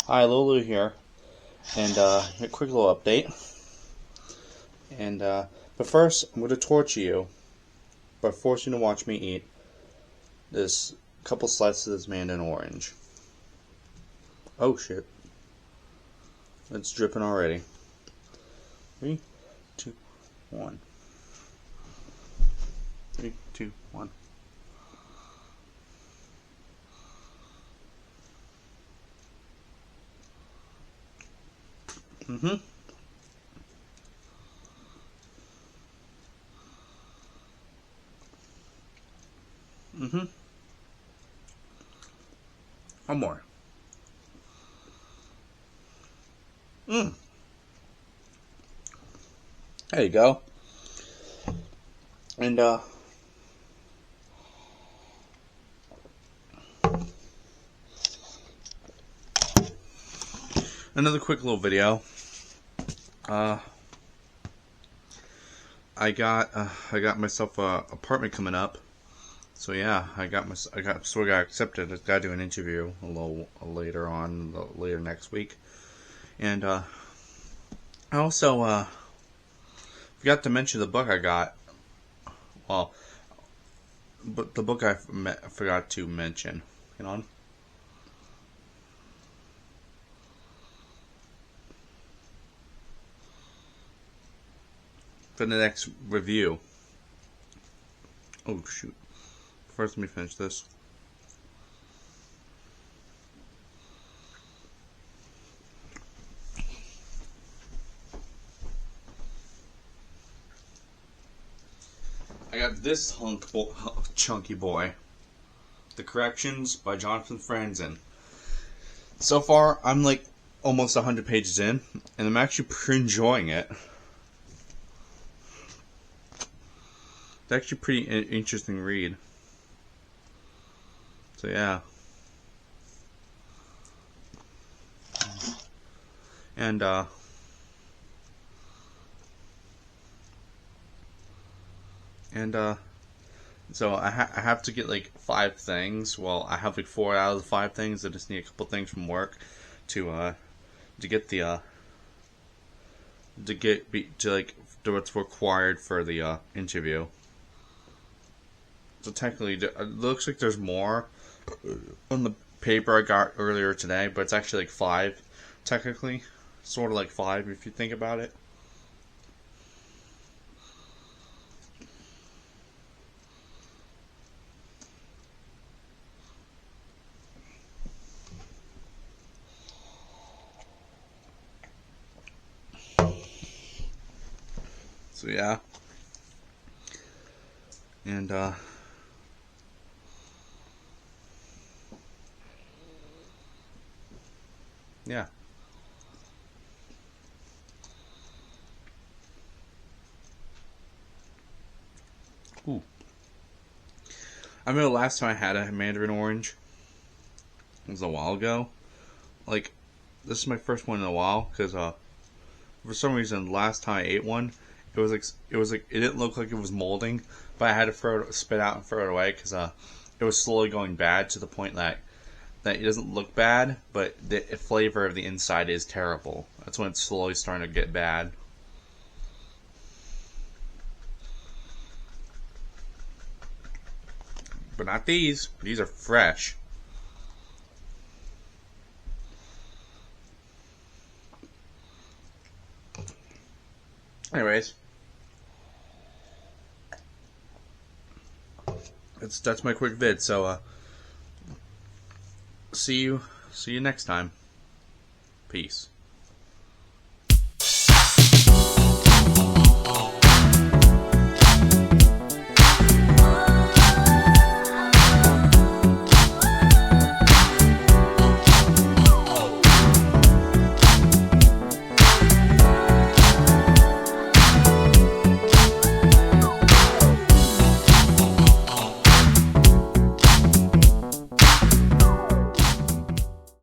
Hi, Lulu here, and a quick little update. And but first, I'm going to torture you by forcing you to watch me eat this couple slices of this Mandarin orange. Oh shit! It's dripping already. 3, 2, 1. 3, 2, 1. Mm-hmm. Mm-hmm. One more. There you go. And another quick little video. I got myself a apartment coming up. So yeah, I got accepted. I got to do an interview a little later next week, and I also forgot to mention the book I got. Well, but the book I forgot to mention. Hang on. For the next review. Oh shoot! First, let me finish this. I got this chunky boy, The Corrections by Jonathan Franzen. So far, I'm like almost 100 pages in, and I'm actually pretty enjoying it. It's actually pretty interesting read. So yeah. And so I have to get like 5 things. Well, I have like 4 out of the 5 things. I just need a couple things from work to get the to what's required for the interview. So technically, it looks like there's more on the paper I got earlier today, but it's actually like 5 technically, sort of like 5 if you think about it. So yeah, and yeah. Ooh. I remember the last time I had a Mandarin orange. It was a while ago. Like, this is my first one in a while because for some reason last time I ate one, it was like it didn't look like it was molding, but I had to spit out and throw it away because it was slowly going bad to the point that it doesn't look bad, but the flavor of the inside is terrible. That's when it's slowly starting to get bad. But not these. These are fresh. Anyways, that's my quick vid. So see you next time. Peace.